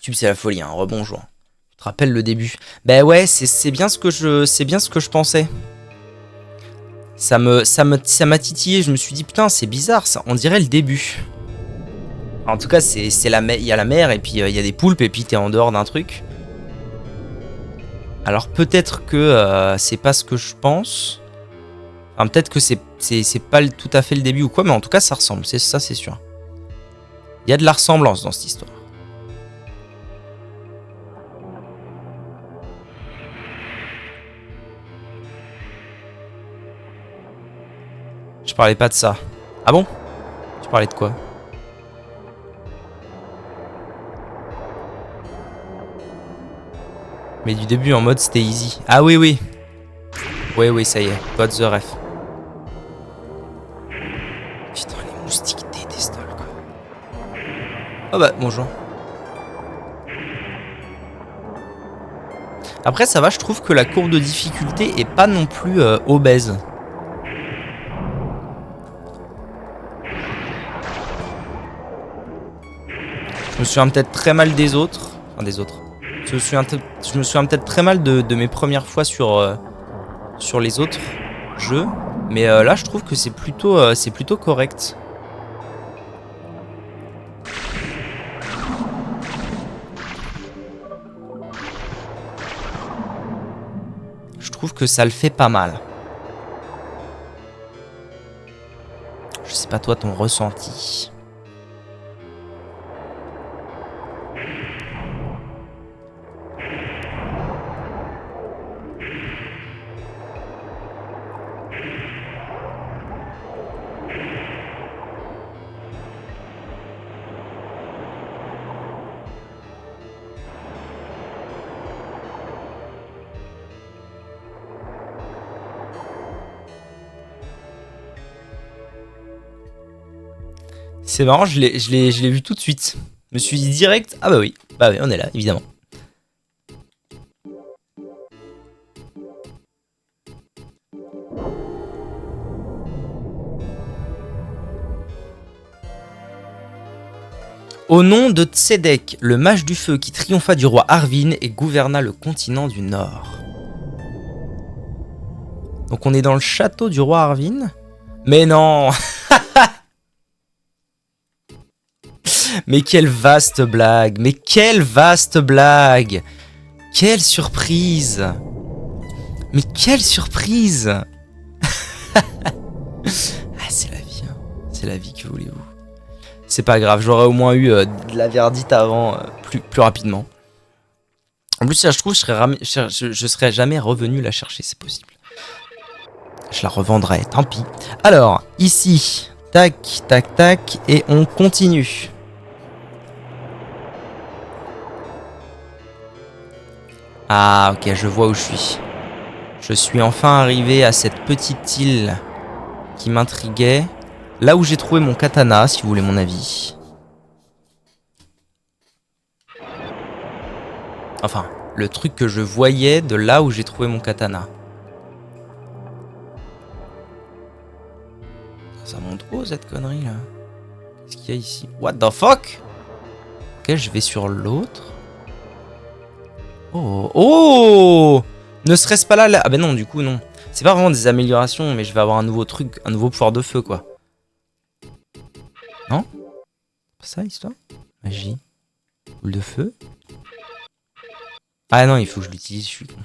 YouTube, c'est la folie, hein. Rebonjour. Tu te rappelles le début? Ben ouais, c'est bien ce que je pensais. Ça m'a titillé. Je me suis dit putain, c'est bizarre, ça. On dirait le début. En tout cas, c'est la mer. Il y a la mer et puis il y a des poulpes et puis t'es en dehors d'un truc. Alors peut-être que c'est pas ce que je pense. Enfin, peut-être que c'est pas tout à fait le début ou quoi, mais en tout cas, ça ressemble. C'est ça, c'est sûr. Il y a de la ressemblance dans cette histoire. Je parlais pas de ça. Ah bon? Tu parlais de quoi? Mais du début en mode c'était easy. Ah oui, oui. Oui, oui, ça y est. Got the ref. Putain, les moustiques détestables, quoi. Oh bah, bonjour. Après, ça va, je trouve que la courbe de difficulté est pas non plus obèse. Je me souviens peut-être très mal des autres. Enfin, des autres. Je me souviens peut-être très mal de mes premières fois sur les autres jeux. Mais là, je trouve que c'est plutôt correct. Je trouve que ça le fait pas mal. Je sais pas toi, ton ressenti. C'est marrant, je l'ai vu tout de suite. Je me suis dit direct, ah bah oui, on est là, évidemment. Au nom de Tzedek, le mage du feu qui triompha du roi Arvin et gouverna le continent du Nord. Donc on est dans le château du roi Arvin. Mais non. Mais quelle vaste blague. Mais quelle vaste blague. Quelle surprise. Mais quelle surprise. Ah, c'est la vie. Hein. C'est la vie, que voulez-vous. C'est pas grave, j'aurais au moins eu de la verdite avant, plus rapidement. En plus, ça, je trouve, je serais jamais revenu la chercher, c'est possible. Je la revendrai, tant pis. Alors, ici, tac, tac, tac, et on continue. Ah, ok, je vois où je suis. Je suis enfin arrivé à cette petite île qui m'intriguait. Là où j'ai trouvé mon katana, si vous voulez mon avis. Enfin, le truc que je voyais de là où j'ai trouvé mon katana. Ça monte haut cette connerie là. Qu'est-ce qu'il y a ici? What the fuck? Ok, je vais sur l'autre. Oh, oh! Ne serait-ce pas là, Ah ben non, du coup non. C'est pas vraiment des améliorations, mais je vais avoir un nouveau truc, un nouveau pouvoir de feu quoi. Non? C'est ça l'histoire? Magie. Boule de feu. Ah non, il faut que je l'utilise, je suis con.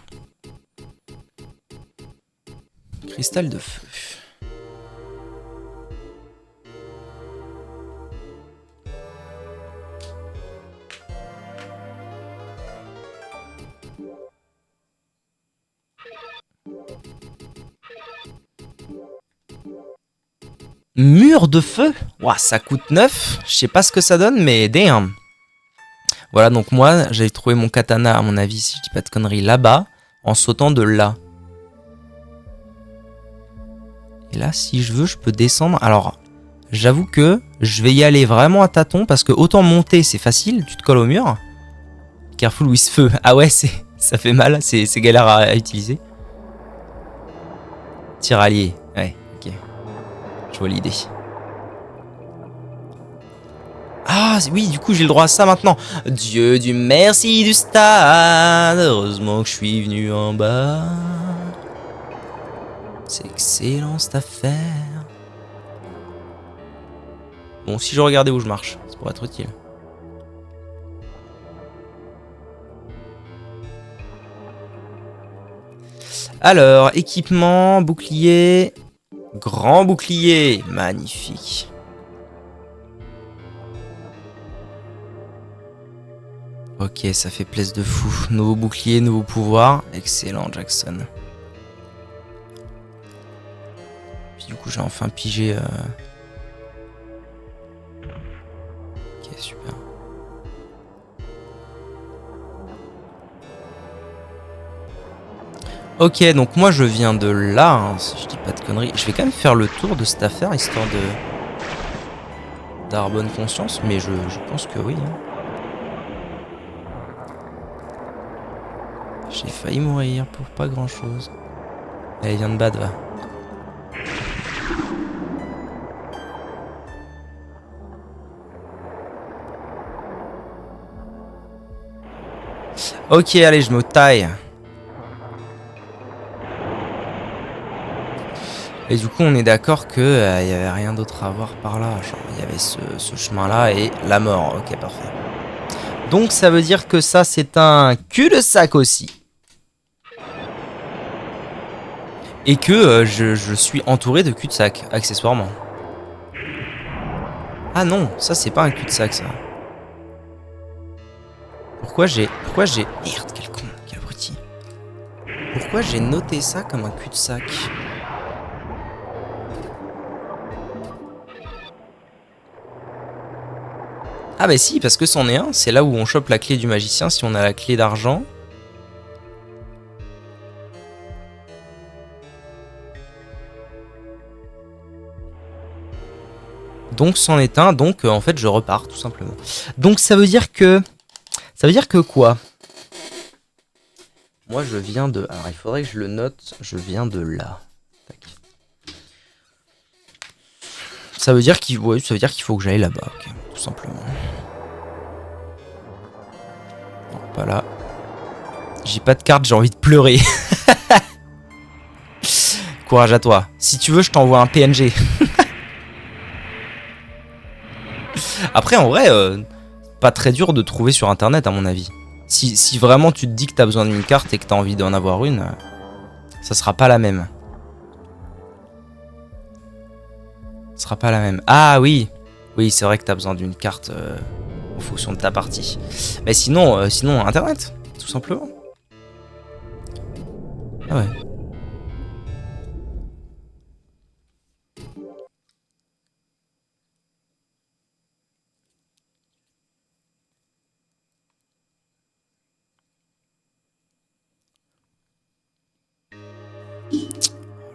Cristal de feu. Mur de feu? Ouah, ça coûte 9. Je sais pas ce que ça donne, mais damn. Voilà, donc moi, j'ai trouvé mon katana, à mon avis, si je dis pas de conneries, là-bas, en sautant de là. Et là, si je veux, je peux descendre. Alors, j'avoue que je vais y aller vraiment à tâtons, parce que autant monter, c'est facile, tu te colles au mur. Careful with feu. Ah ouais, ça fait mal, c'est galère à utiliser. Tir allié, ouais, ok. Je vois l'idée. Ah oui, du coup j'ai le droit à ça maintenant. Dieu du merci du stade. Heureusement que je suis venu en bas. C'est excellent cette affaire. Bon, si je regardais où je marche, ça pourrait être utile. Alors, équipement, bouclier. Grand bouclier. Magnifique. Ok, ça fait plaisir de fou. Nouveau bouclier, nouveau pouvoir. Excellent, Jackson. Puis du coup, j'ai enfin pigé... Ok, super. Ok, donc moi je viens de là, hein, si je dis pas de conneries. Je vais quand même faire le tour de cette affaire, histoire de... d'avoir bonne conscience, mais je pense que oui. Hein. J'ai failli mourir pour pas grand chose. Allez, viens de battre, va. Ok, allez, je me taille. Et du coup, on est d'accord que y avait rien d'autre à voir par là. Genre, il y avait ce chemin-là et la mort. Ok, parfait. Donc, ça veut dire que ça, c'est un cul-de-sac aussi. Et que je suis entouré de cul-de-sac, accessoirement. Ah non, ça, c'est pas un cul-de-sac, ça. Pourquoi j'ai... Merde, quel con, quel abruti. Pourquoi j'ai noté ça comme un cul-de-sac? Ah bah si, parce que c'en est un. C'est là où on chope la clé du magicien si on a la clé d'argent. Donc c'en est un, donc en fait je repars tout simplement. Donc ça veut dire que... Ça veut dire que quoi? Moi je viens de... Alors il faudrait que je le note, je viens de là. Tac. Ça veut dire qu'il ouais, ça veut dire qu'il faut que j'aille là-bas, ok, tout simplement. Non, pas là. J'ai pas de carte, j'ai envie de pleurer. Courage à toi. Si tu veux, je t'envoie un PNG. Après, en vrai, pas très dur de trouver sur internet, à mon avis. Si vraiment tu te dis que t'as besoin d'une carte et que t'as envie d'en avoir une, ça sera pas la même. Ça sera pas la même. Ah oui! Oui, c'est vrai que t'as besoin d'une carte en fonction de ta partie. Mais sinon, sinon internet, tout simplement. Ah ouais.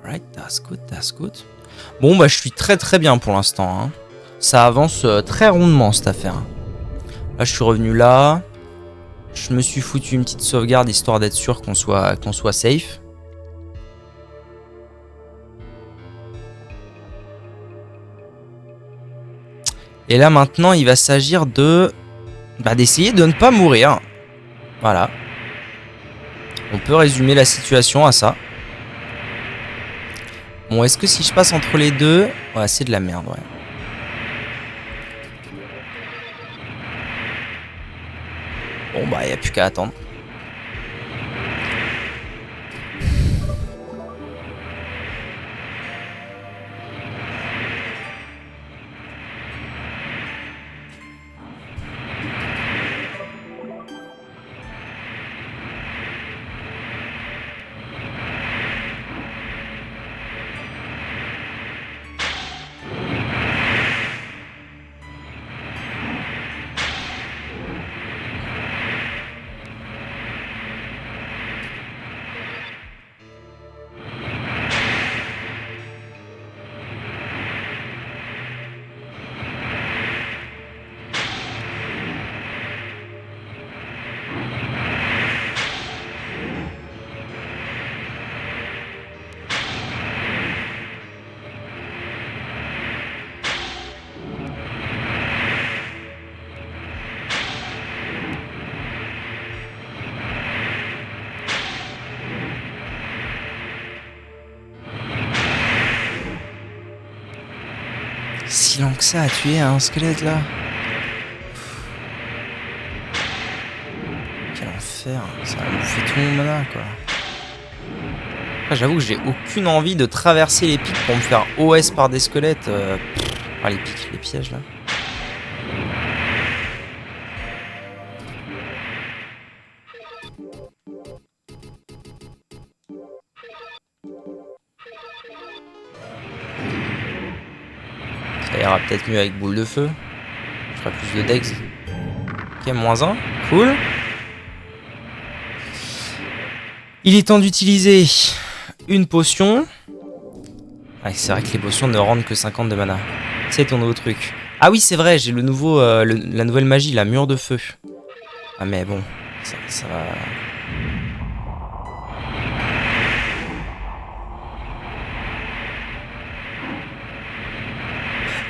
Alright, that's good, that's good. Bon, bah, je suis très très bien pour l'instant. Hein. Ça avance très rondement cette affaire. Là, je suis revenu là. Je me suis foutu une petite sauvegarde histoire d'être sûr qu'on soit safe. Et là maintenant, il va s'agir de d'essayer de ne pas mourir. Voilà. On peut résumer la situation à ça. Bon, est-ce que si je passe entre les deux... Ouais, c'est de la merde, ouais. Bon, bah, il n'y a plus qu'à attendre. si lent que ça à tuer un squelette là. Quel enfer, ça va bouffer tout mon mana quoi. Après, j'avoue que j'ai aucune envie de traverser les pics pour me faire OS par des squelettes. Ah, les pics, les pièges là. Ça ira peut-être mieux avec boule de feu. Je ferai plus de dex. Ok, -1. Cool. Il est temps d'utiliser une potion. Ah, c'est vrai que les potions ne rendent que 50 de mana. C'est ton nouveau truc. Ah oui, c'est vrai, j'ai le nouveau, la nouvelle magie, la mur de feu. Ah mais bon, ça va...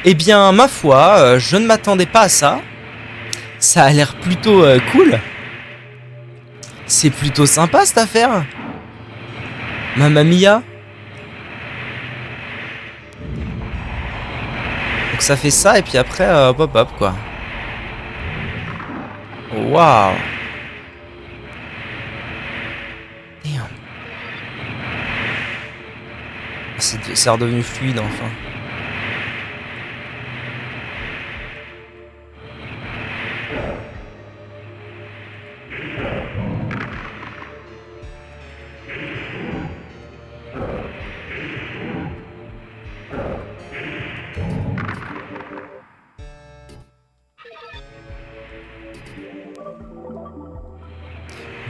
Eh bien, ma foi, je ne m'attendais pas à ça. Ça a l'air plutôt cool. C'est plutôt sympa cette affaire. Mamma mia. Donc ça fait ça et puis après hop hop quoi. Waouh. Damn. C'est redevenu fluide enfin.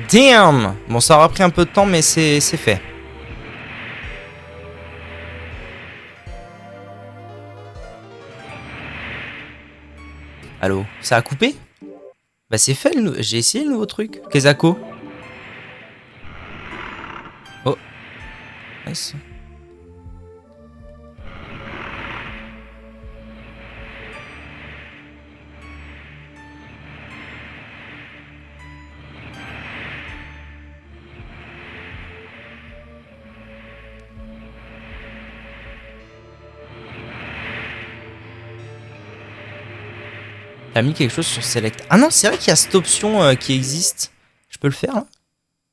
Damn. Bon, ça aura pris un peu de temps, mais c'est fait. Allô? Ça a coupé? Bah c'est fait, j'ai essayé le nouveau truc. Kezako. Oh. Nice. T'as mis quelque chose sur Select. Ah non, c'est vrai qu'il y a cette option qui existe. Je peux le faire là?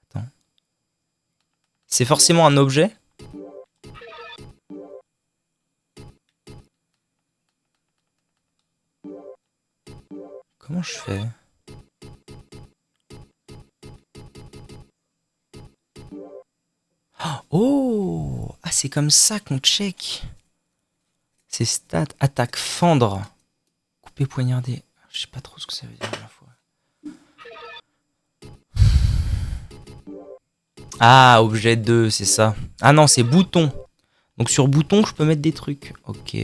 Attends. C'est forcément un objet? Comment je fais? Oh! Ah, c'est comme ça qu'on check. C'est stats, attaque, fendre. Couper, poignarder. Je sais pas trop ce que ça veut dire à la fois. Ah, objet 2, c'est ça. Ah non, c'est bouton. Donc sur bouton, je peux mettre des trucs. Ok.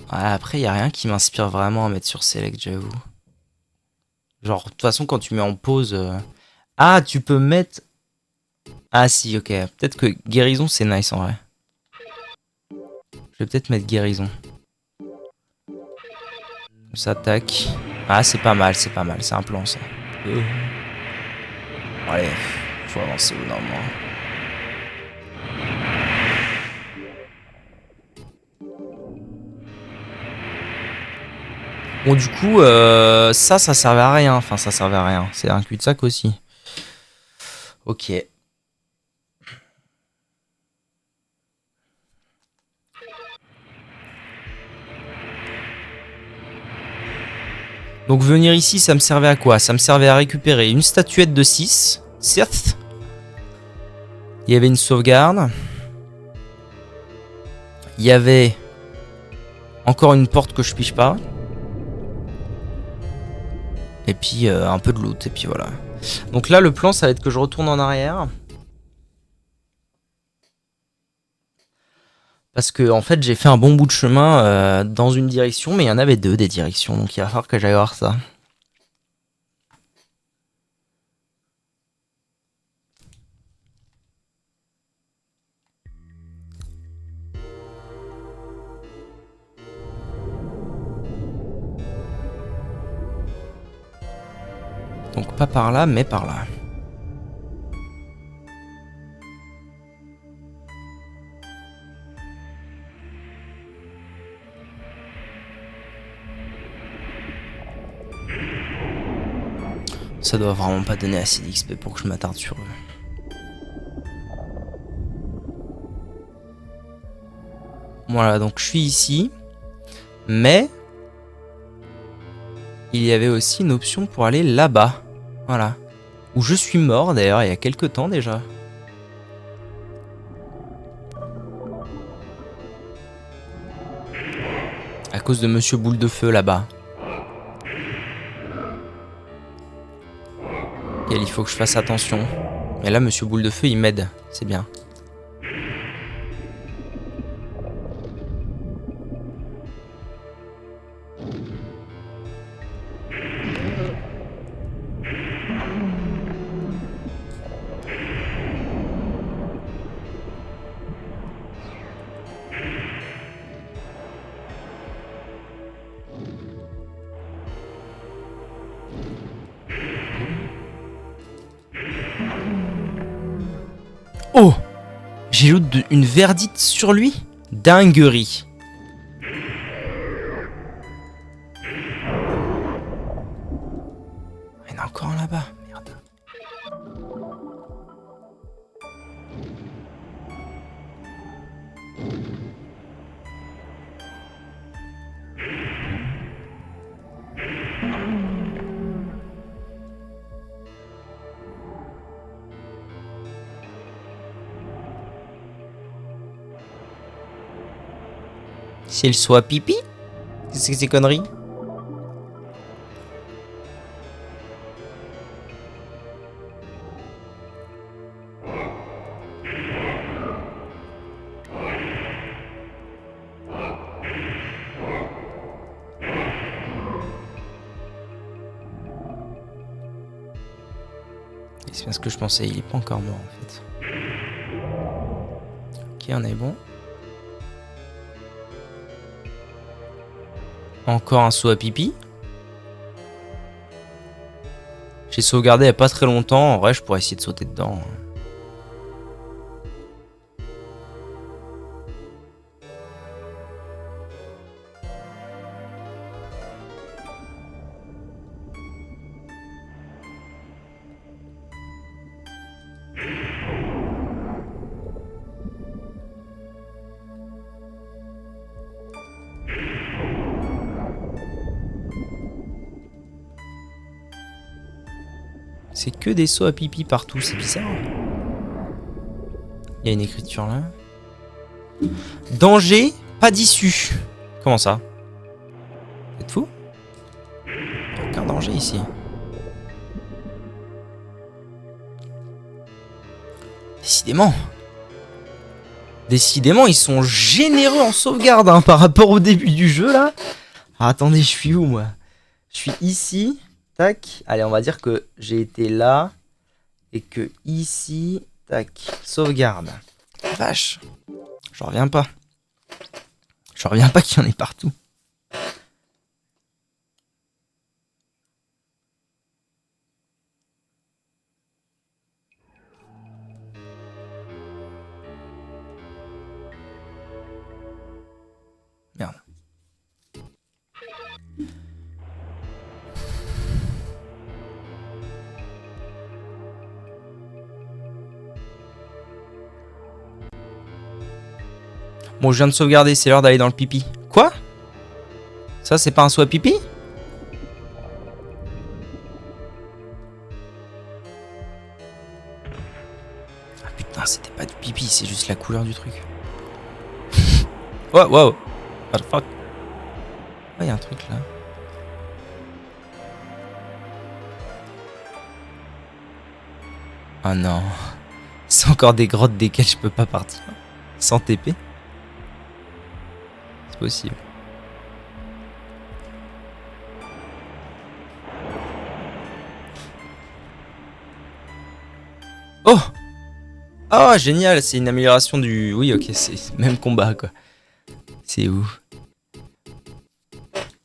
Ah, après, il n'y a rien qui m'inspire vraiment à mettre sur Select, j'avoue. Genre, de toute façon, quand tu mets en pause... Ah, tu peux mettre... Ah si, ok. Peut-être que guérison, c'est nice en vrai. Je vais peut-être mettre guérison. Ça, tac. Ah, c'est pas mal, c'est pas mal. C'est un plan, ça. Allez, faut avancer au normalement. Bon, du coup, ça servait à rien. Enfin, ça servait à rien. C'est un cul-de-sac aussi. Ok. Donc venir ici, ça me servait à quoi? Ça me servait à récupérer une statuette de 6. Certes. Il y avait une sauvegarde. Il y avait encore une porte que je pige pas. Et puis un peu de loot. Et puis voilà. Donc là, le plan, ça va être que je retourne en arrière. Parce que en fait, j'ai fait un bon bout de chemin dans une direction. Mais il y en avait deux des directions. Donc il va falloir que j'aille voir ça. Donc pas par là, mais par là. Ça doit vraiment pas donner assez d'XP pour que je m'attarde sur eux. Voilà, donc je suis ici. Mais il y avait aussi une option pour aller là-bas. Voilà. Où je suis mort d'ailleurs il y a quelques temps déjà. À cause de Monsieur Boule de Feu là-bas. Et il faut que je fasse attention. Mais là, Monsieur Boule de Feu, il m'aide. C'est bien. Oh! J'ai loot une verdite sur lui? Dinguerie. Il y en a encore un là-bas. Merde. C'est le soit pipi? Qu'est-ce que c'est conneries? C'est bien ce que je pensais, il est pas encore mort en fait. Ok, on est bon. Encore un saut à pipi. J'ai sauvegardé il n'y a pas très longtemps. En vrai, je pourrais essayer de sauter dedans. C'est que des sauts à pipi partout, c'est bizarre. Il y a une écriture là. Danger, pas d'issue. Comment ça? Vous êtes fou? Aucun danger ici. Décidément. Décidément, ils sont généreux en sauvegarde hein, par rapport au début du jeu là. Ah, attendez, je suis où moi? Je suis ici. Tac. Allez, on va dire que j'ai été là. Et que ici. Tac. Sauvegarde. Vache. J'en reviens pas. J'en reviens pas qu'il y en ait partout. Merde. Bon, je viens de sauvegarder, c'est l'heure d'aller dans le pipi. Quoi? Ça, c'est pas un saut à pipi? Ah putain, c'était pas du pipi, c'est juste la couleur du truc. Wow, wow. What the fuck? Ah, y a un truc là. Oh non. C'est encore des grottes desquelles je peux pas partir. Sans TP. C'est possible. Oh! Oh, génial, c'est une amélioration du... Oui, ok, c'est même combat, quoi. C'est où?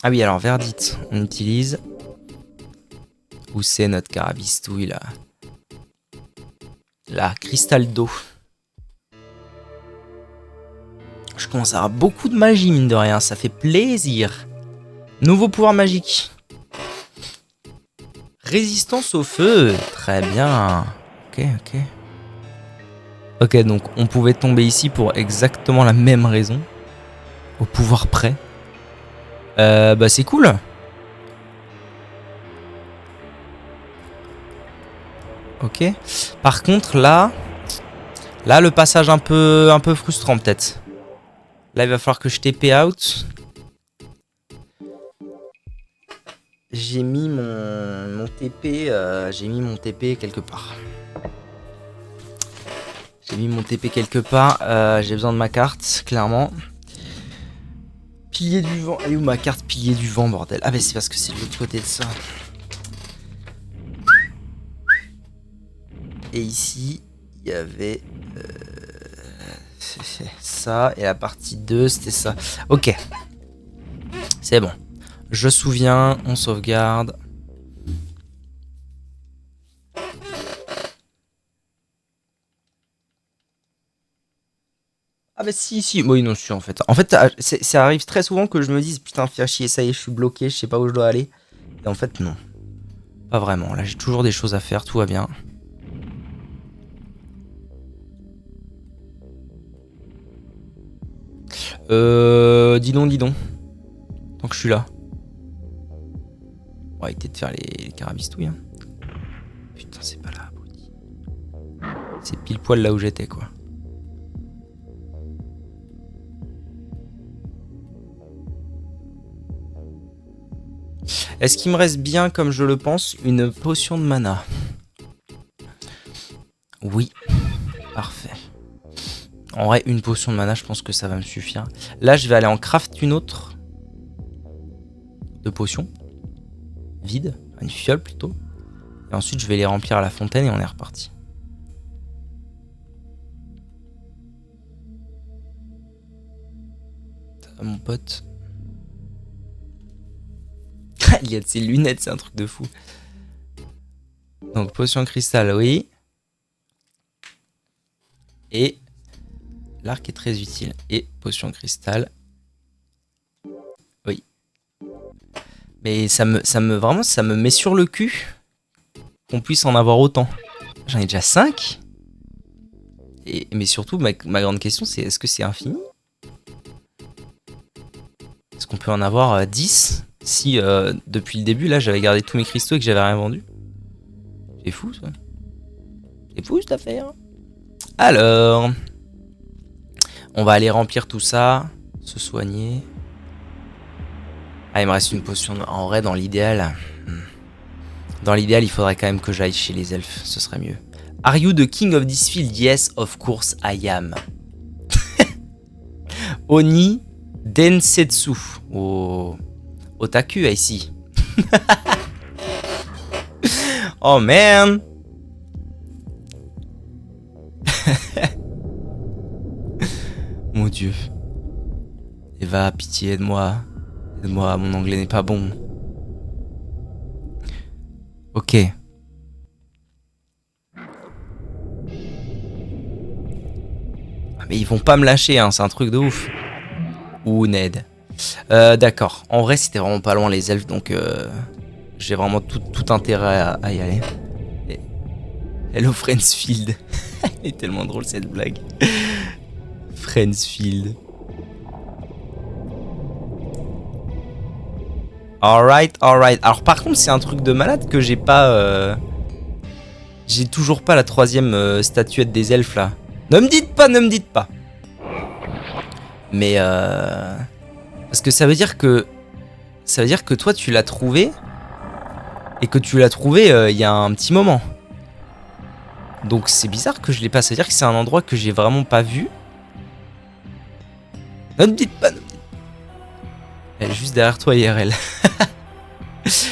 Ah oui, alors, verdite, on utilise... Où c'est notre carabistouille, là? Là, cristal d'eau. Je commence à avoir beaucoup de magie, mine de rien, ça fait plaisir. Nouveau pouvoir magique. Résistance au feu. Très bien. Ok, ok. Ok, donc on pouvait tomber ici pour exactement la même raison. Au pouvoir près. Bah c'est cool. Ok. Par contre là le passage un peu frustrant peut-être. Là il va falloir que je TP out. J'ai mis mon TP, quelque part. J'ai mis mon TP quelque part. J'ai besoin de ma carte, clairement. Pilier du vent. Elle est où ma carte pilier du vent, bordel? Ah, mais c'est parce que c'est de l'autre côté de ça. Et ici, il y avait ça. Et la partie 2, c'était ça. Ok. C'est bon. Je me souviens, on sauvegarde. Ah bah si, oui non, je suis en fait. En fait, ça arrive très souvent que je me dise putain, fais chier, ça y est, je suis bloqué, je sais pas où je dois aller. Et en fait, non. Pas vraiment, là j'ai toujours des choses à faire, tout va bien. Dis donc. Tant que je suis là. On va éviter de faire les carabistouilles. Hein. Putain, c'est pas là, abruti. C'est pile poil là où j'étais, quoi. Est-ce qu'il me reste bien, comme je le pense, une potion de mana? Oui. Parfait. En vrai, une potion de mana, je pense que ça va me suffire. Là, je vais aller en craft une autre. De potions. Vide. Une fiole, plutôt. Et ensuite, je vais les remplir à la fontaine et on est reparti. Ça va, mon pote. Il y a de ses lunettes, c'est un truc de fou. Donc, potion cristal, oui. Et l'arc est très utile. Et potion cristal. Oui. Mais ça me met sur le cul qu'on puisse en avoir autant. J'en ai déjà 5. Mais surtout, ma grande question, c'est est-ce que c'est infini? Est-ce qu'on peut en avoir 10 si depuis le début, là, j'avais gardé tous mes cristaux et que j'avais rien vendu? C'est fou, ça. C'est fou, cette affaire. Alors, on va aller remplir tout ça, se soigner. Ah, il me reste une potion. En vrai, dans l'idéal, il faudrait quand même que j'aille chez les elfes. Ce serait mieux. Are you the king of this field? Yes, of course I am. Oni Densetsu. Oh. Otaku ici. Oh man. Mon dieu. Eva, pitié, aide-moi. Aide-moi, mon anglais n'est pas bon. Ok. Ah, mais ils vont pas me lâcher, hein, c'est un truc de ouf. Ou Ned. D'accord. En vrai, c'était vraiment pas loin les elfes, donc j'ai vraiment tout intérêt à y aller. Et... Hello Friendsfield. Elle est tellement drôle cette blague. Friendsfield. Alright. Alors par contre, c'est un truc de malade que j'ai pas... J'ai toujours pas la 3e statuette des elfes là. Ne me dites pas. Mais parce que ça veut dire que toi tu l'as trouvé et que tu l'as trouvé il y a un petit moment. Donc c'est bizarre que je l'ai pas. Ça veut dire que c'est un endroit que j'ai vraiment pas vu. Ne me dites pas. Elle est juste derrière toi IRL.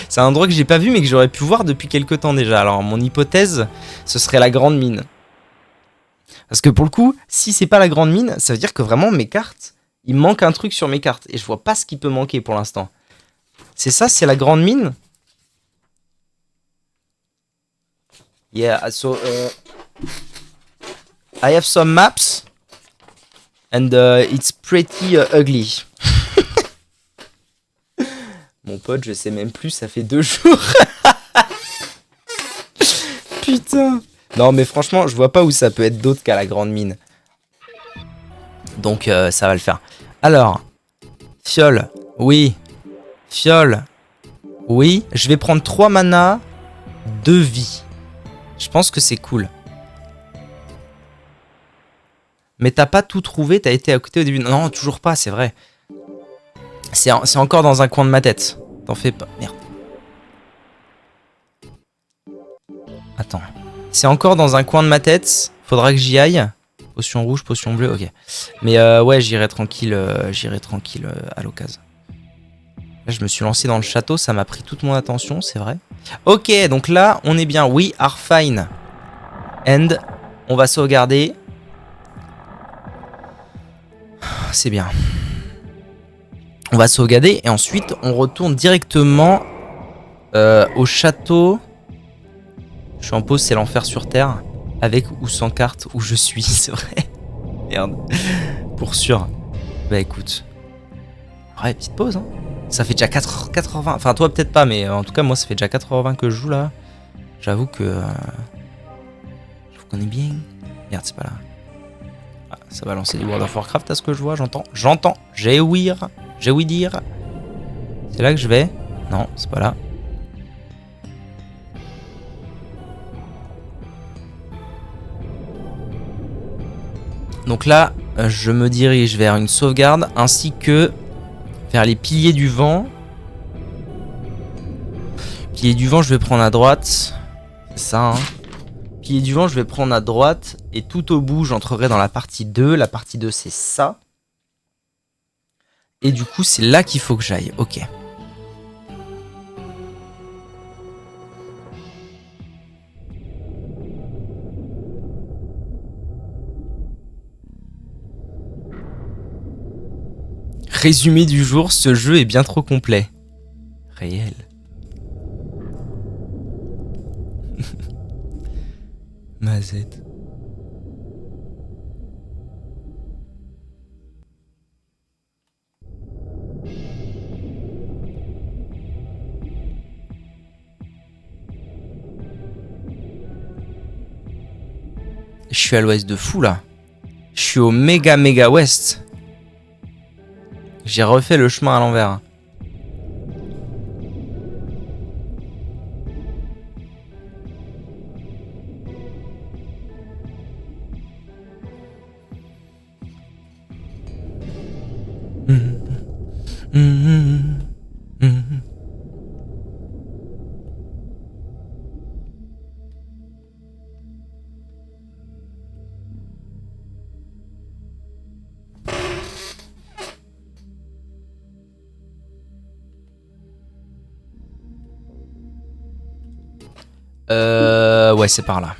C'est un endroit que j'ai pas vu mais que j'aurais pu voir depuis quelques temps déjà. Alors mon hypothèse, ce serait la grande mine. Parce que pour le coup, si c'est pas la grande mine, ça veut dire que vraiment mes cartes, il manque un truc sur mes cartes. Et je vois pas ce qui peut manquer pour l'instant. C'est ça, c'est la grande mine? Yeah, so I have some maps. And it's pretty ugly. Mon pote, je sais même plus, ça fait 2 jours. Putain. Non, mais franchement, je vois pas où ça peut être d'autre qu'à la grande mine. Donc, ça va le faire. Alors, fiole, oui. Fiole, oui. Je vais prendre 3 mana, 2 vie. Je pense que c'est cool. Mais t'as pas tout trouvé, t'as été à côté au début. Non, toujours pas, c'est vrai. C'est encore dans un coin de ma tête. T'en fais pas. Merde. Attends. C'est encore dans un coin de ma tête. Faudra que j'y aille. Potion rouge, potion bleue, ok. Mais ouais, j'irai tranquille, à l'occasion. Là, je me suis lancé dans le château, ça m'a pris toute mon attention, c'est vrai. Ok, donc là, on est bien. We are fine. And on va sauvegarder. C'est bien. On va sauvegarder et ensuite on retourne directement au château. Je suis en pause, c'est l'enfer sur terre. Avec ou sans carte où je suis, c'est vrai. Merde. Pour sûr. Bah écoute. Ouais, petite pause. Hein. Ça fait déjà 4h20. Enfin, toi peut-être pas, mais en tout cas, moi ça fait déjà 4h20 que je joue là. J'avoue que. Je vous connais bien. Merde, c'est pas là. Ah, ça va lancer du World of Warcraft à ce que je vois, j'entends. J'entends. J'ai ouï dire. C'est là que je vais. Non, c'est pas là. Donc là, je me dirige vers une sauvegarde ainsi que vers les piliers du vent. Piliers du vent, je vais prendre à droite. C'est ça, hein. Piliers du vent, je vais prendre à droite. Et tout au bout, j'entrerai dans la partie 2. La partie 2, c'est ça. Et du coup, c'est là qu'il faut que j'aille. Ok. Résumé du jour, ce jeu est bien trop complet. Réel. Mazette. Je suis à l'ouest de fou là. Je suis au méga ouest. J'ai refait le chemin à l'envers. Ouais, c'est par là.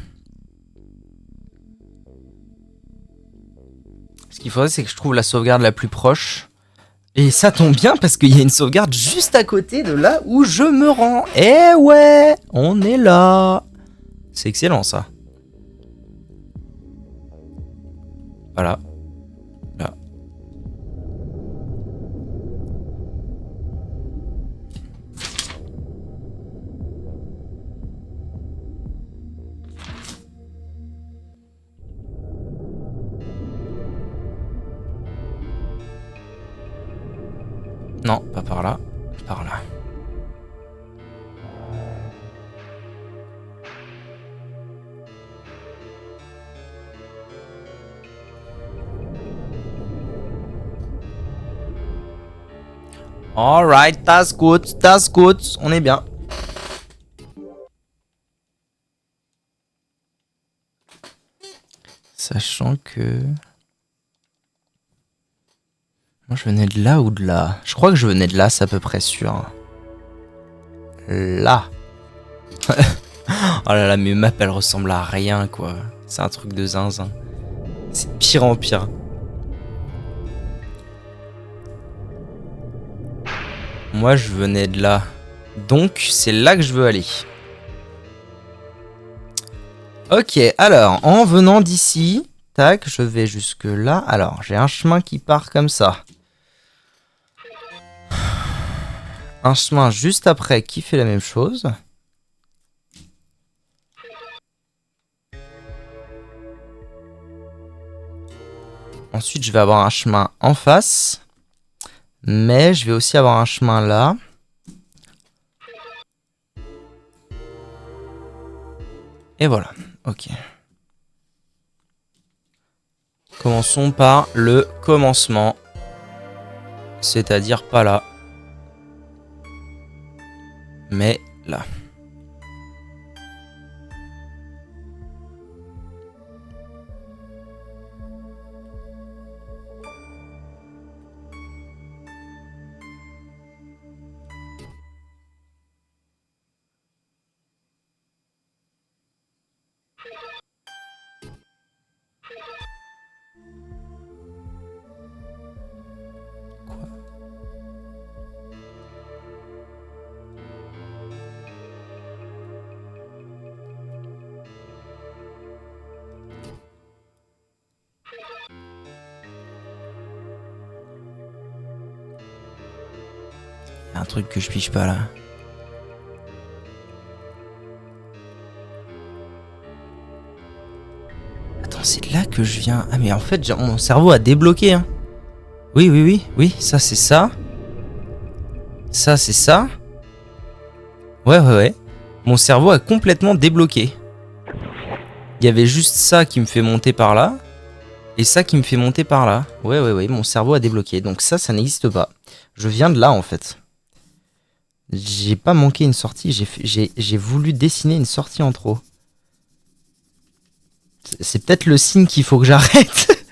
Ce qu'il faudrait, c'est que je trouve la sauvegarde la plus proche. Et ça tombe bien parce qu'il y a une sauvegarde juste à côté de là où je me rends. Eh ouais, on est là. C'est excellent ça. Voilà. Là. Non, pas par là. Par là. Alright, that's good, on est bien. Sachant que... Moi je venais de là ou de là? Je crois que je venais de là, c'est à peu près sûr. Là. Oh là là, mes maps elles ressemblent à rien quoi. C'est un truc de zinzin. C'est de pire en pire. Moi je venais de là. Donc c'est là que je veux aller. Ok, alors en venant d'ici, tac, je vais jusque là. Alors j'ai un chemin qui part comme ça. Un chemin juste après qui fait la même chose. Ensuite, je vais avoir un chemin en face. Mais je vais aussi avoir un chemin là. Et voilà. Ok. Commençons par le commencement. C'est-à-dire pas là. Mais là. Il y a un truc que je pige pas là. Attends, c'est de là que je viens. Ah mais en fait, mon cerveau a débloqué. Hein. Oui, ça c'est ça. Ça c'est ça. Ouais. Mon cerveau a complètement débloqué. Il y avait juste ça qui me fait monter par là. Et ça qui me fait monter par là. Ouais, mon cerveau a débloqué. Donc ça n'existe pas. Je viens de là en fait. J'ai pas manqué une sortie. J'ai voulu dessiner une sortie en trop. C'est peut-être le signe qu'il faut que j'arrête.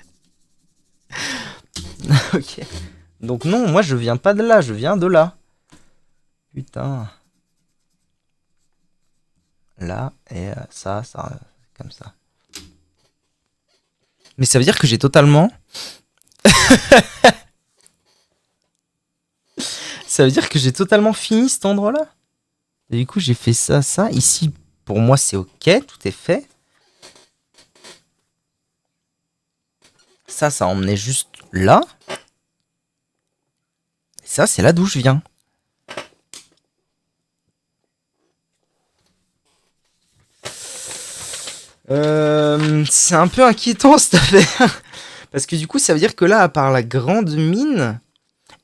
Ok. Donc non, moi je viens pas de là, je viens de là. Putain. Là, et ça, comme ça. Mais ça veut dire que j'ai totalement... Ça veut dire que j'ai totalement fini cet endroit-là. Et du coup, j'ai fait ça. Ici, pour moi, c'est ok, tout est fait. Ça emmenait juste là. Et ça, c'est là d'où je viens. C'est un peu inquiétant cette affaire. Parce que du coup, ça veut dire que là, à part la grande mine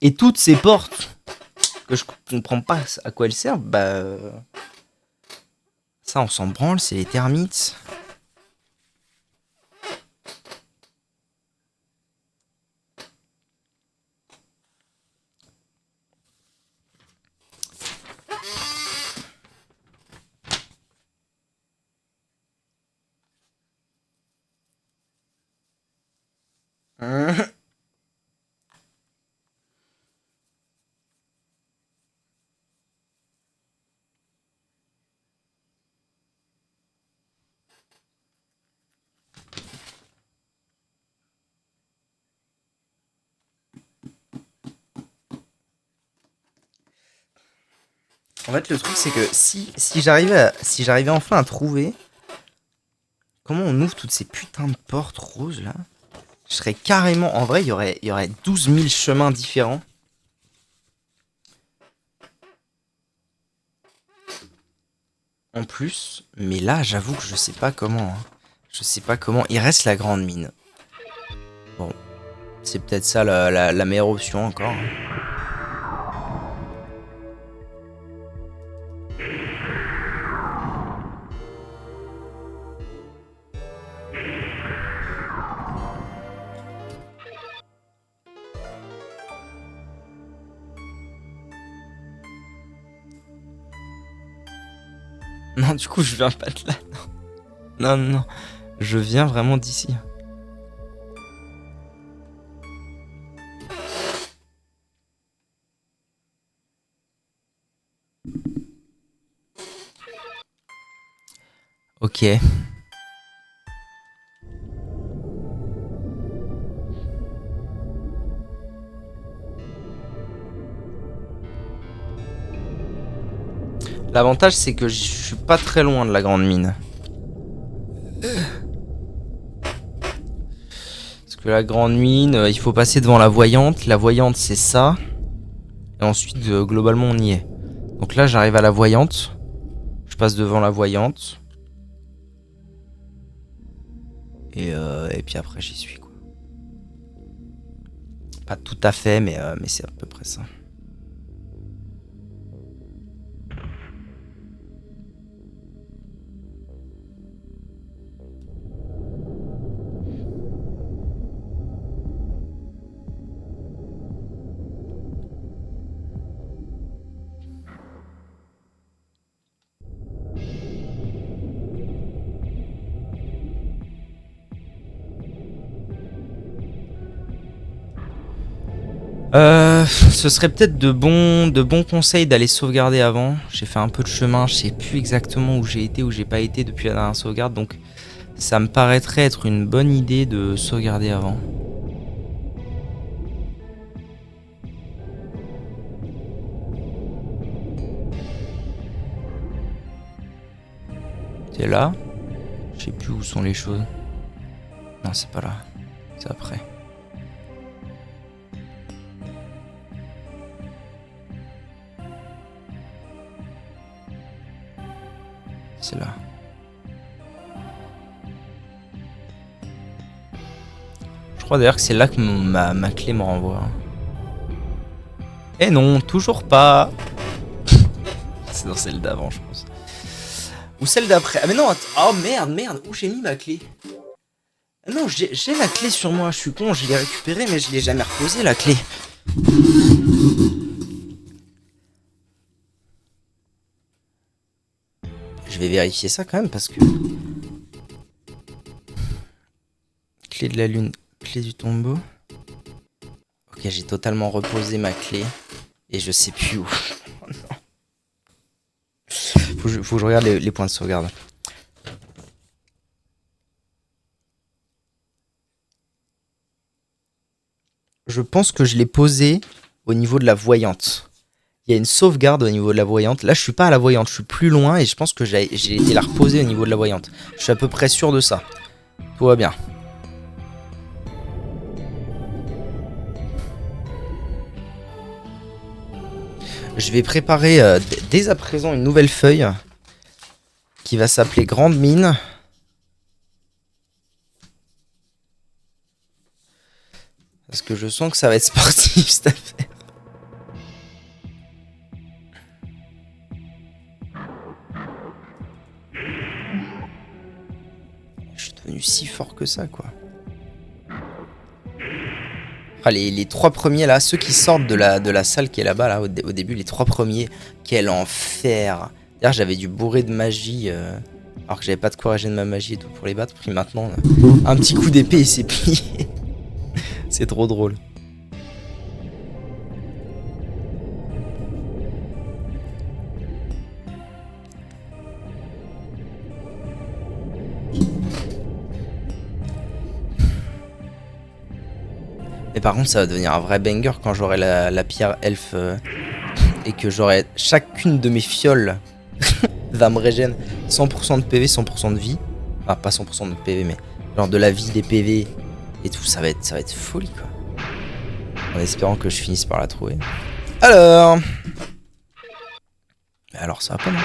et toutes ces portes que je comprends pas à quoi elles servent, bah... Ça, on s'en branle, c'est les termites. En fait, le truc, c'est que si j'arrivais enfin à trouver comment on ouvre toutes ces putains de portes roses là, je serais carrément... En vrai, il y aurait 12 000 chemins différents. En plus, mais là, j'avoue que je sais pas comment. Hein. Je sais pas comment. Il reste la grande mine. Bon, c'est peut-être ça la meilleure option encore. Hein. Non, du coup, je viens pas de là. Non. Je viens vraiment d'ici. Ok. L'avantage, c'est que je suis pas très loin de la grande mine. Parce que la grande mine, il faut passer devant la voyante. La voyante, c'est ça. Et ensuite, globalement, on y est. Donc là, j'arrive à la voyante. Je passe devant la voyante. Et puis après, j'y suis, quoi. Pas tout à fait, mais c'est à peu près ça. Ce serait peut-être de bons conseils d'aller sauvegarder avant. J'ai fait un peu de chemin, je sais plus exactement où j'ai été, où j'ai pas été depuis la dernière sauvegarde, donc ça me paraîtrait être une bonne idée de sauvegarder avant. C'est là? Je sais plus où sont les choses. Non, c'est pas là. C'est après. C'est là. Je crois d'ailleurs que c'est là que ma clé me renvoie. Eh non, toujours pas. C'est dans celle d'avant, je pense. Ou celle d'après. Ah mais non, oh merde. Où j'ai mis ma clé? Ah non, j'ai la clé sur moi. Je suis con, je l'ai récupérée, mais je l'ai jamais reposée, la clé. Je vais vérifier ça quand même parce que... Clé de la lune, clé du tombeau. Ok, j'ai totalement reposé ma clé. Et je sais plus où. Oh non. Faut que je regarde les points de sauvegarde. Je pense que je l'ai posé au niveau de la voyante. Il y a une sauvegarde au niveau de la voyante. Là, je suis pas à la voyante, je suis plus loin et je pense que j'ai été la reposer au niveau de la voyante. Je suis à peu près sûr de ça. Tout va bien. Je vais préparer dès à présent une nouvelle feuille qui va s'appeler Grande Mine. Parce que je sens que ça va être sportif cette affaire. Je suis devenu si fort que ça, quoi. Ah, les trois premiers là, ceux qui sortent de la salle qui est là-bas, là, au début, les trois premiers, quel enfer. D'ailleurs, j'avais dû bourrer de magie, alors que j'avais pas de quoi régénérer de ma magie et tout pour les battre. Puis maintenant, un petit coup d'épée et c'est plié. C'est trop drôle. Mais par contre, ça va devenir un vrai banger quand j'aurai la pierre elfe et que j'aurai chacune de mes fioles va me régénérer 100% de PV, 100% de vie. Enfin, pas 100% de PV, mais genre de la vie, des PV et tout. Ça va être folie, quoi. En espérant que je finisse par la trouver. Alors. Mais alors, ça va pas, non?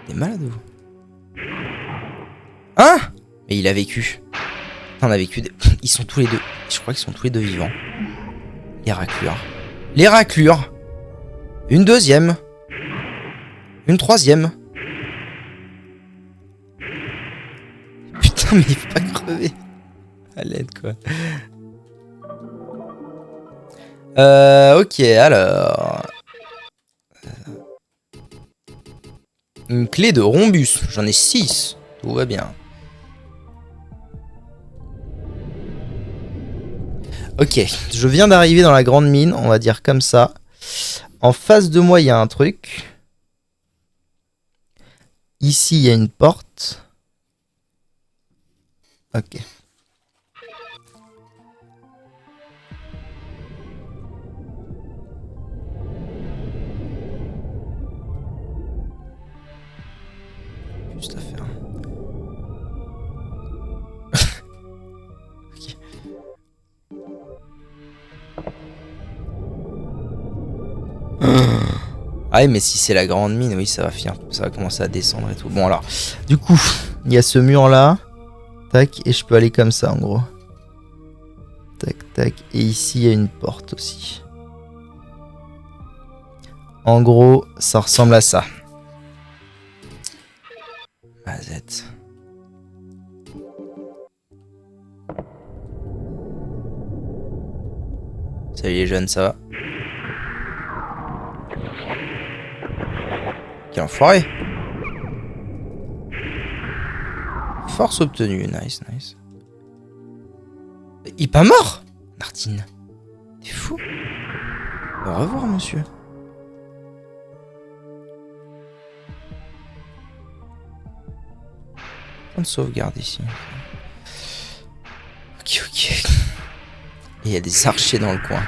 T'es malade, vous? Hein? Mais il a vécu. On a vécu. Ils sont tous les deux. Je crois qu'ils sont tous les deux vivants. Les raclures. Les raclures. Une deuxième. Une troisième. Putain, mais il faut pas crever. À l'aide, quoi. Ok, alors. Une clé de rhombus. J'en ai 6. Tout va bien. Ok, je viens d'arriver dans la grande mine, on va dire comme ça. En face de moi, il y a un truc. Ici, il y a une porte. Ok. Juste à faire. Ok. Ah mais si c'est la grande mine, oui, ça va commencer à descendre et tout. Bon alors, du coup, il y a ce mur là. Tac, et je peux aller comme ça en gros. tac, tac. Et ici, il y a une porte aussi. En gros, ça ressemble à ça. Mazette. Salut les jeunes, ça va? Quel enfoiré! Force obtenue, nice, nice. Il est pas mort, Martine. T'es fou. Au revoir, monsieur. Point de sauvegarde ici. Ok, ok. Et il y a des archers dans le coin.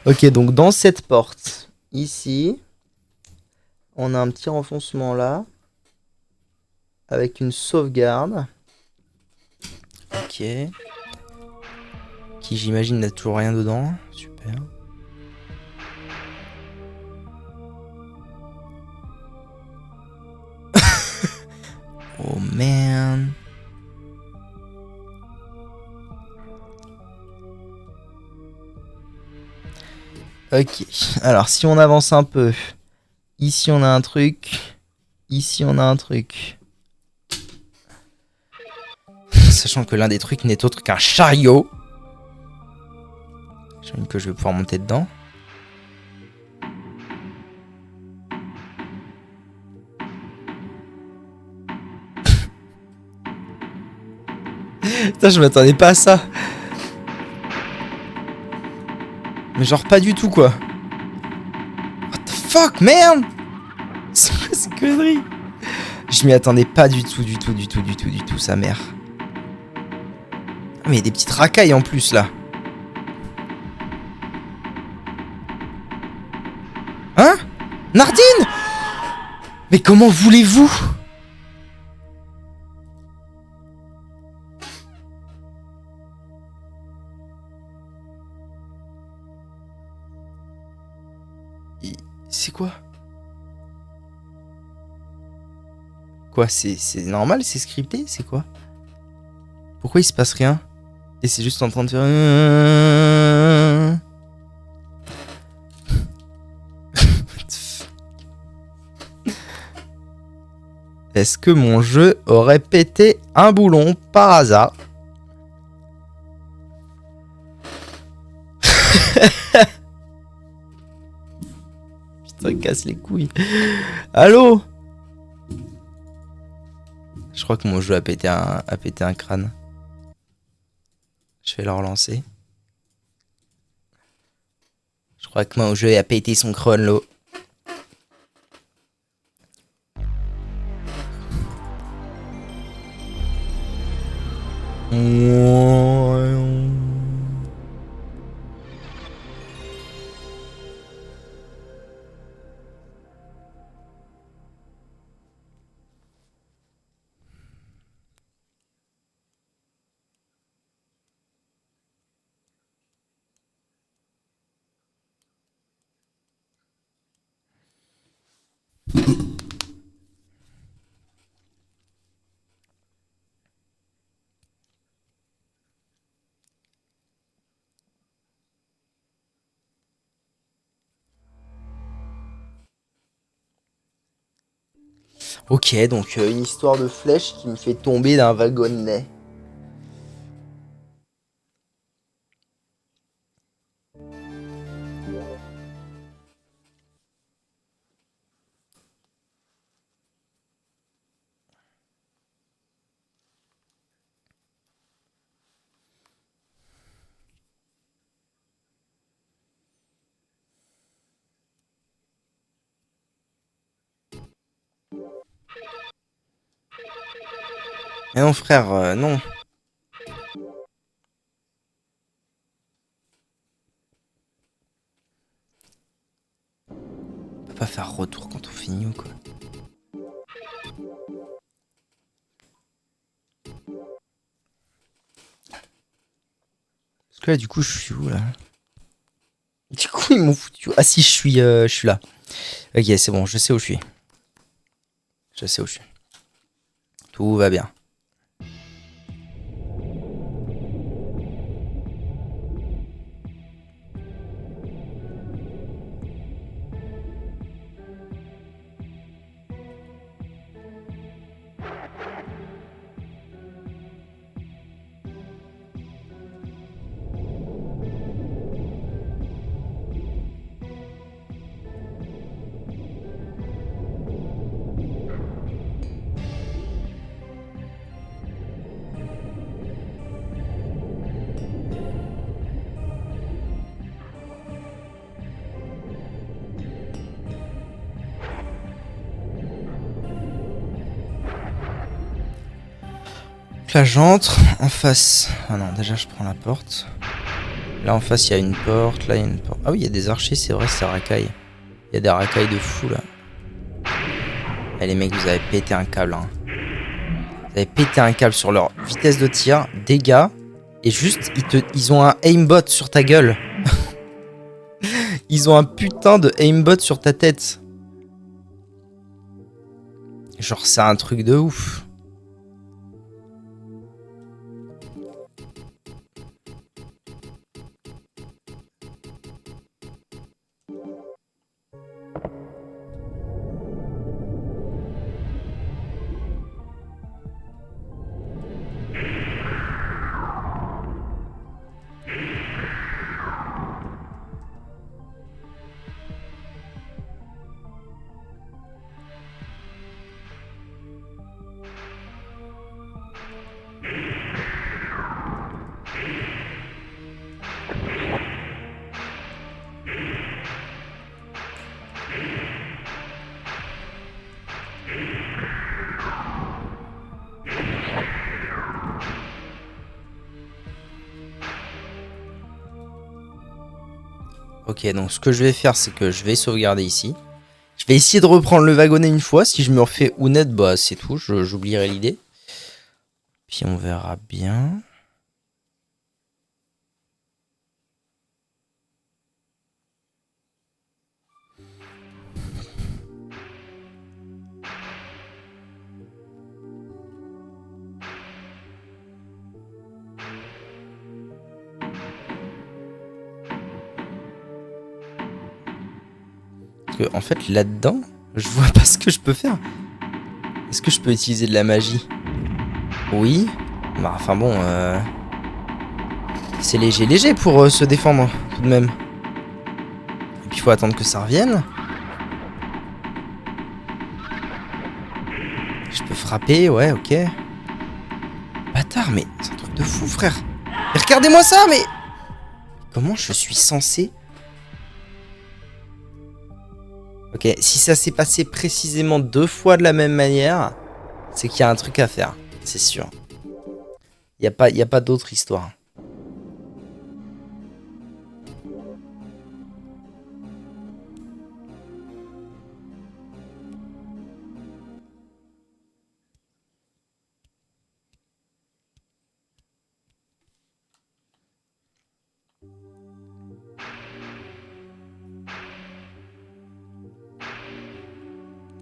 Ok, donc dans cette porte, ici, on a un petit renfoncement là, avec une sauvegarde. Ok. Qui j'imagine n'a toujours rien dedans. Super. Oh man. Ok, alors si on avance un peu, ici on a un truc, ici on a un truc. Sachant que l'un des trucs n'est autre qu'un chariot. J'imagine que je vais pouvoir monter dedans. Putain, je m'attendais pas à ça. Mais genre pas du tout quoi. What the fuck, merde. C'est quoi ces conneries? Je m'y attendais pas du tout, du tout, sa mère. Ah, mais il y a des petites racailles en plus là. Hein? Nardine? Mais comment voulez-vous? C'est quoi? Quoi? C'est normal? C'est scripté? C'est quoi? Pourquoi il se passe rien? Et c'est juste en train de faire... Est-ce que mon jeu aurait pété un boulon par hasard? Putain, casse les couilles. Allô? Je crois que mon jeu a pété un crâne. Je vais le relancer. Je crois que mon jeu a pété son crâne, là. Ok, donc une histoire de flèche qui me fait tomber d'un wagonnet. Mais non frère, non. On peut pas faire retour quand on finit ou quoi. Parce que là du coup je suis où là? Du coup ils m'ont foutu. Ah si je suis là. Ok c'est bon, je sais où je suis. Je sais où je suis. Tout va bien. Là j'entre en face. Ah non, déjà je prends la porte. Là en face il y a une porte, là il y a une porte. Ah oui, il y a des archers, c'est vrai, ça racaille. Il y a des racailles de fou là. Eh les mecs, vous avez pété un câble. Hein. Vous avez pété un câble sur leur vitesse de tir, dégâts, et juste ils ont un aimbot sur ta gueule. Ils ont un putain de aimbot sur ta tête. Genre c'est un truc de ouf. Ok, donc ce que je vais faire, c'est que je vais sauvegarder ici. Je vais essayer de reprendre le wagonnet une fois. Si je me refais honnête, bah c'est tout. J'oublierai l'idée. Puis on verra bien. Parce que, en fait, là-dedans, je vois pas ce que je peux faire. Est-ce que je peux utiliser de la magie? Oui. Bah, enfin bon, c'est léger pour se défendre, tout de même. Et puis il faut attendre que ça revienne. Je peux frapper, ouais, ok. Bâtard, mais c'est un truc de fou, frère. Et regardez-moi ça, mais... Comment je suis censé... Ok, si ça s'est passé précisément 2 fois de la même manière, c'est qu'il y a un truc à faire, c'est sûr. Il n'y a pas d'autre histoire.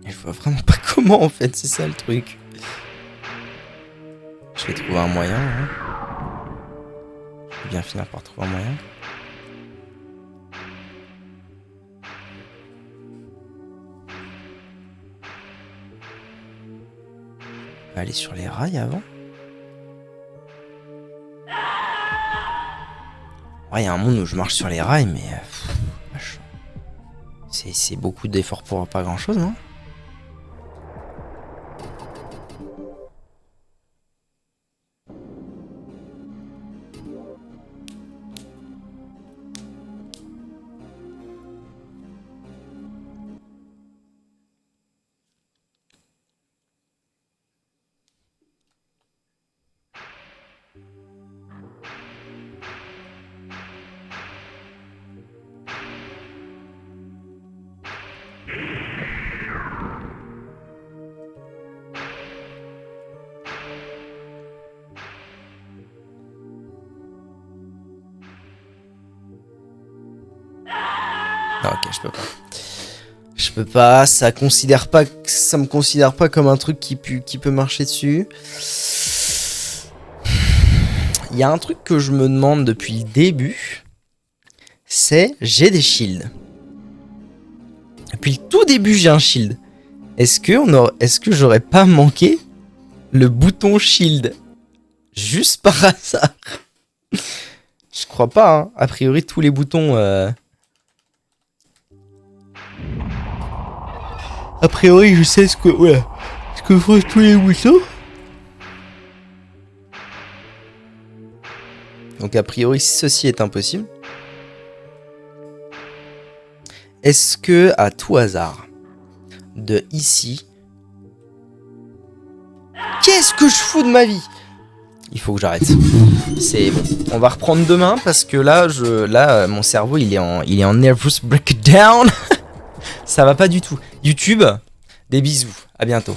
Et je vois vraiment pas comment en fait, c'est ça le truc. Je vais trouver un moyen. Hein. Je vais bien finir par trouver un moyen. On va aller sur les rails avant. Ouais, il y a un monde où je marche sur les rails, mais... c'est beaucoup d'efforts pour pas grand chose, non? Non, ok, je peux pas. Je peux pas, ça me considère pas comme un truc qui peut marcher dessus. Il y a un truc que je me demande depuis le début, c'est j'ai des shields. Depuis le tout début, j'ai un shield. Est-ce que j'aurais pas manqué le bouton shield? Juste par hasard. Je crois pas, hein. A priori, tous les boutons... A priori, je sais ce que font tous les boutons. Donc, a priori, ceci est impossible. Est-ce que, à tout hasard, de ici... Qu'est-ce que je fous de ma vie? Il faut que j'arrête. C'est bon. On va reprendre demain parce que là, mon cerveau, il est en nervous breakdown. Ça va pas du tout. YouTube, des bisous. À bientôt.